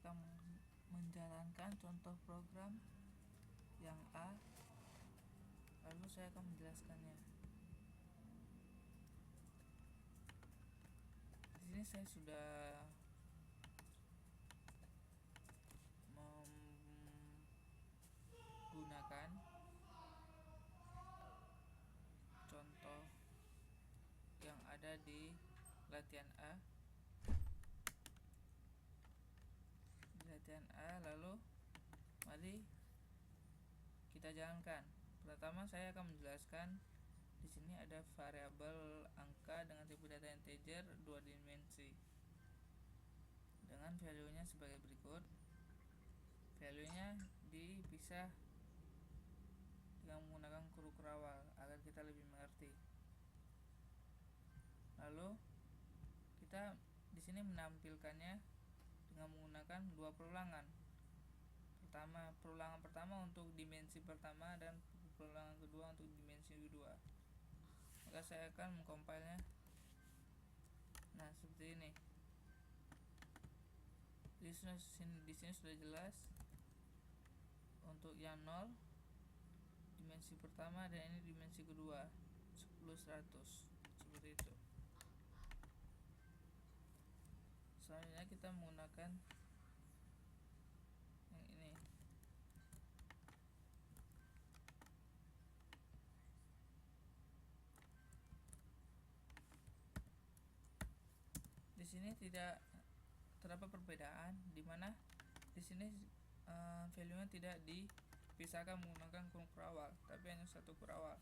akan menjalankan contoh program yang A, lalu saya akan menjelaskannya. Di sini saya sudah menggunakan contoh yang ada di latihan A. Lalu mari kita jalankan. Pertama saya akan menjelaskan. Di sini ada variabel angka dengan tipe data integer 2 dimensi dengan value-nya sebagai berikut. Value-nya dipisah dengan menggunakan kurung kerawal agar kita lebih mengerti. Lalu kita di sini menampilkannya dengan menggunakan dua perulangan. Perulangan pertama untuk dimensi pertama dan perulangan kedua untuk dimensi kedua. Maka saya akan mengcompile-nya. Nah, seperti ini. Di sini sudah jelas untuk yang 0 dimensi pertama dan ini dimensi kedua 10-100 seperti itu. Selanjutnya kita menggunakan yang ini. Di sini tidak terdapat perbedaan, di mana di sini value-nya tidak dipisahkan menggunakan kurung kerawal, tapi hanya satu kerawal.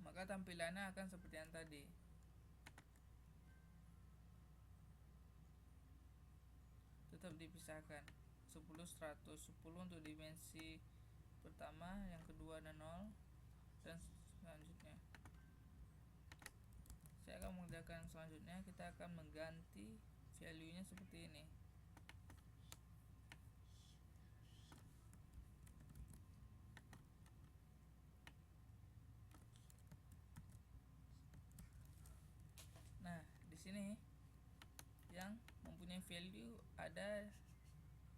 Maka tampilannya akan seperti yang tadi. Tetap dipisahkan 10-100, 10 untuk dimensi pertama, yang kedua ada 0, dan selanjutnya. Saya akan mengerjakan selanjutnya. Kita akan mengganti value-nya seperti ini. Nah, di sini yang mempunyai value ada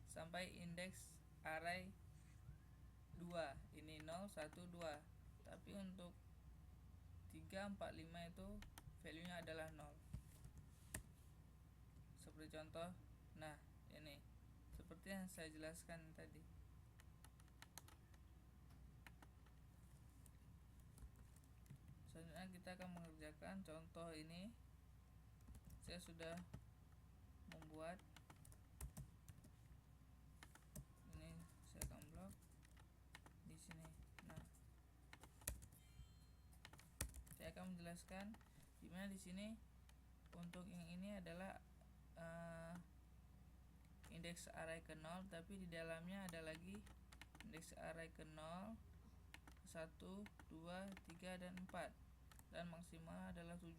sampai indeks array 2. Ini 0, 1, 2. Tapi untuk 3, 4, 5 itu value-nya adalah 0. Seperti contoh. Nah, ini seperti yang saya jelaskan tadi. Selanjutnya kita akan mengerjakan contoh ini. Saya sudah membuat ini, saya akan blok di sini. Nah, saya akan menjelaskan dimana di sini untuk yang ini adalah indeks array ke 0, tapi di dalamnya ada lagi indeks array ke 0, 1, 2, 3, dan 4, dan maksimal adalah 7.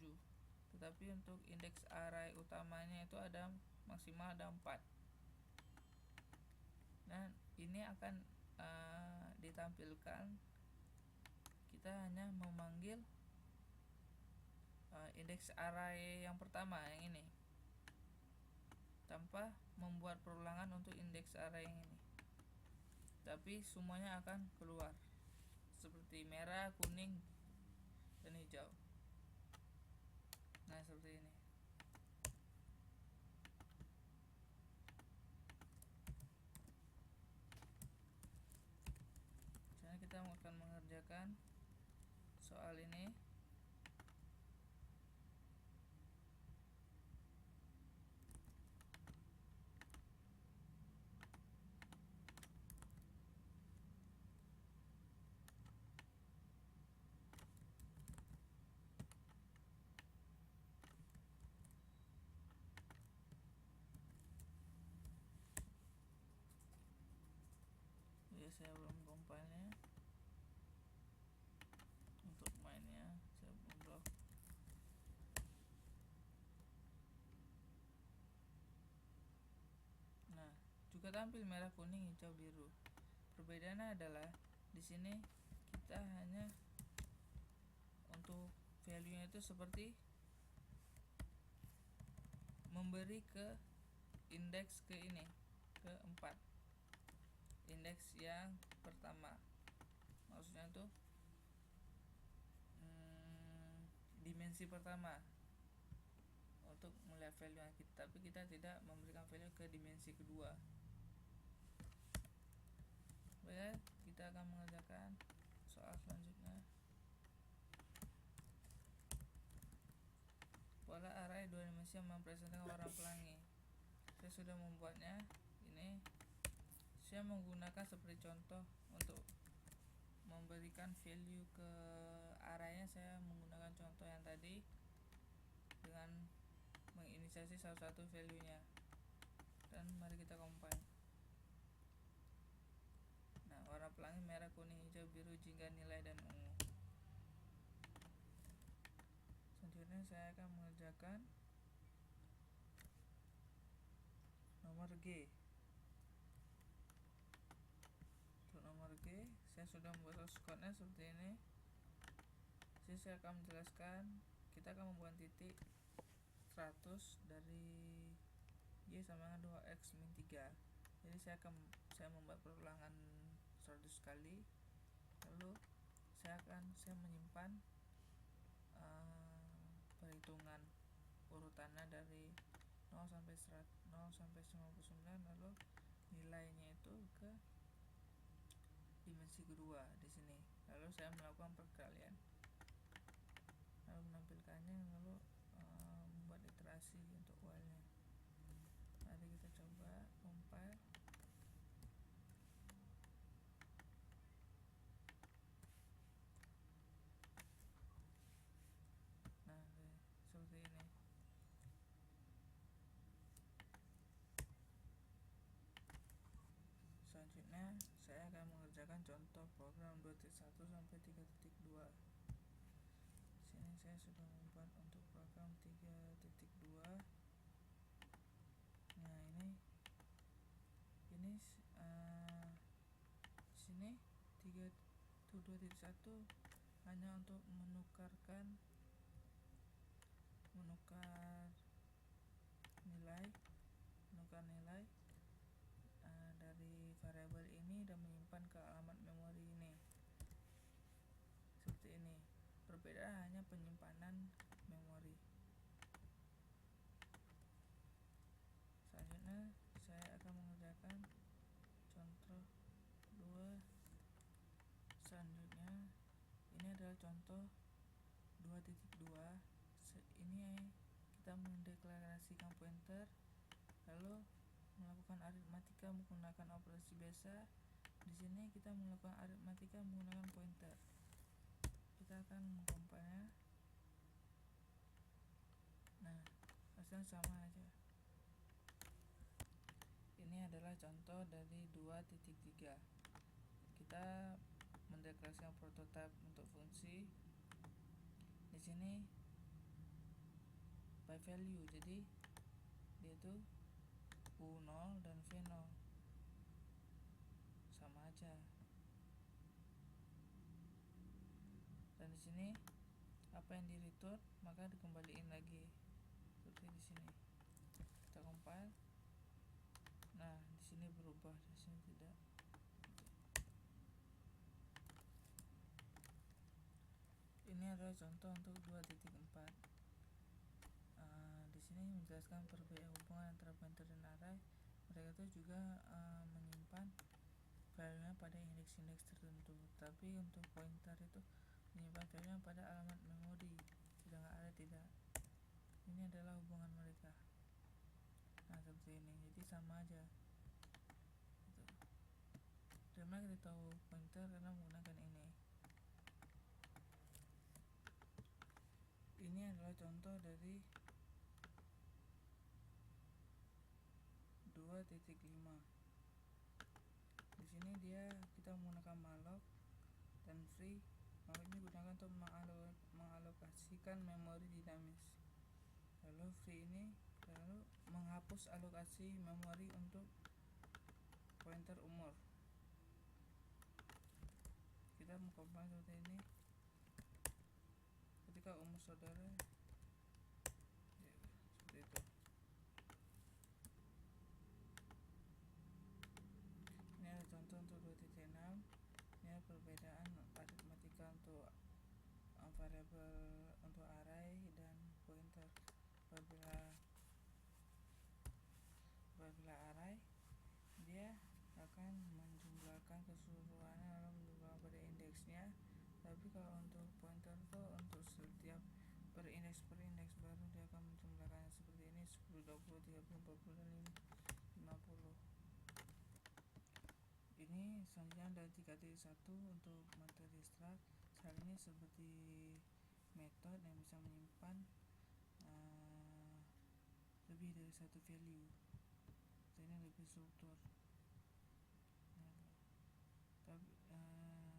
Tetapi untuk indeks array utamanya itu ada maksimal ada 4. Dan ini akan ditampilkan. Kita hanya memanggil indeks array yang pertama, yang ini, tanpa membuat perulangan untuk indeks array yang ini. Tapi semuanya akan keluar seperti merah, kuning, dan hijau. Nah, seperti ini. Sekarang kita akan mengerjakan soal ini. Ya, saya belum compile-nya. Untuk mainnya saya blok. Nah, juga tampil merah, kuning, hijau, biru. Perbedaannya adalah di sini kita hanya untuk value-nya itu seperti memberi ke indeks ke 4, indeks yang pertama, maksudnya tuh dimensi pertama untuk melihat value kita, tapi kita tidak memberikan value ke dimensi kedua. Baik, kita akan mengerjakan soal selanjutnya. Pola array 2 dimensi yang mempresentasikan warna pelangi. Saya sudah membuatnya. Ini saya menggunakan seperti contoh untuk memberikan value ke arraynya. Saya menggunakan contoh yang tadi dengan menginisiasi salah satu value-nya, dan mari kita compile. Nah, warna pelangi merah, kuning, hijau, biru, jingga, nilai, dan ungu. Selanjutnya saya akan mengerjakan nomor G. Untuk nomor G, saya sudah membuat source code-nya seperti ini. Jadi saya akan menjelaskan, kita akan membuat titik 100 dari Y sama dengan 2x min 3. Jadi saya membuat perulangan 100 kali, lalu saya menyimpan perhitungan urutannya dari 0 sampai 99, lalu nilainya itu ke dimensi kedua di sini. Lalu saya melakukan perkalian, lalu menampilkannya, lalu membuat iterasi untuk while-nya. Mari kita coba compile. Nah, seperti ini. Selanjutnya saya akan mengerjakan contoh program 2.1 sampai 3.2. Sini saya sudah membuat untuk program 3.2. Nah, ini sini 2.1 hanya untuk menukar nilai dari variabel ini dan menyimpan ke alamat memori ini. Seperti ini. Perbedaan hanya penyimpanan memori. Selanjutnya saya akan mengerjakan contoh 2. Selanjutnya ini adalah contoh 2.2. Ini kita mendeklarasikan pointer, lalu melakukan aritmatika menggunakan operasi biasa. Di sini kita melakukan aritmatika menggunakan pointer. Kita akan mengcompile-nya. Nah, hasilnya sama aja. Ini adalah contoh dari 2.3. Kita mendeklarasikan prototipe untuk fungsi. Di sini by value, jadi dia itu U0 dan V0 sama aja. Dan di sini apa yang di return maka dikembaliin lagi seperti di sini. Kita compile. Nah, di sini berubah, di sini tidak. Ini adalah contoh untuk 2.4. Di sini menjelaskan perbedaan hubungan antara pointer dan array. Mereka itu juga menyimpan value-nya pada indeks-indeks tertentu, tapi untuk pointer itu menyimpan value-nya pada alamat memori, sedangkan array tidak. Ini adalah hubungan mereka. Nah, seperti ini, jadi sama aja gitu. Dan mana kita tahu pointer karena menggunakan ini. Ini adalah contoh dari 2.5. Di sini kita menggunakan malloc dan free. Malloc ini digunakan untuk mengalokasikan memori dinamis. Lalu free ini menghapus alokasi memori untuk pointer umur. Kita mengcompile seperti ini. Ketika umur saudara ya, seperti itu. untuk 2.6, ini perbedaan aritmatika untuk variabel untuk array dan pointer. Apabila array, dia akan menjumlahkan keseluruhannya lalu menjumlahkan pada indeksnya, tapi kalau untuk pointer itu untuk setiap per indeks baru dia akan menjumlahkannya seperti ini: 10, 20, 30, 40, dan 50. Ini selanjutnya ada 3.1 untuk metode struct. Hal ini seperti metode yang bisa menyimpan lebih dari satu value. Ini lebih struktur. Tapi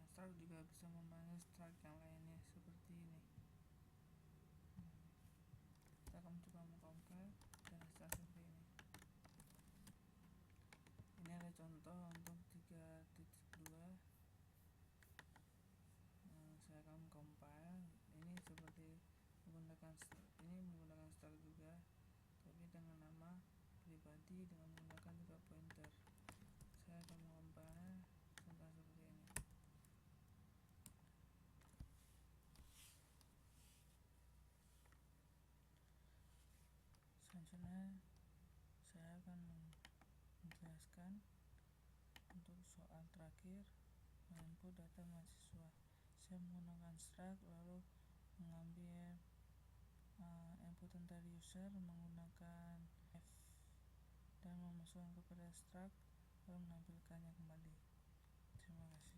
struct juga bisa memanggil struct yang lainnya seperti ini. Kita akan coba mengcompile dan hasil seperti ini. Ini ada contoh untuk 3.2. Saya akan compile. Ini seperti menggunakan struct juga, tapi dengan nama pribadi dengan menggunakan juga pointer. Saya akan mengompilnya contoh seperti ini. Selanjutnya saya akan menjelaskan untuk soal terakhir, menginput data mahasiswa. Saya menggunakan struct lalu mengambil inputan dari user menggunakan f dan memasukkan kepada struct lalu menampilkannya kembali. Terima kasih.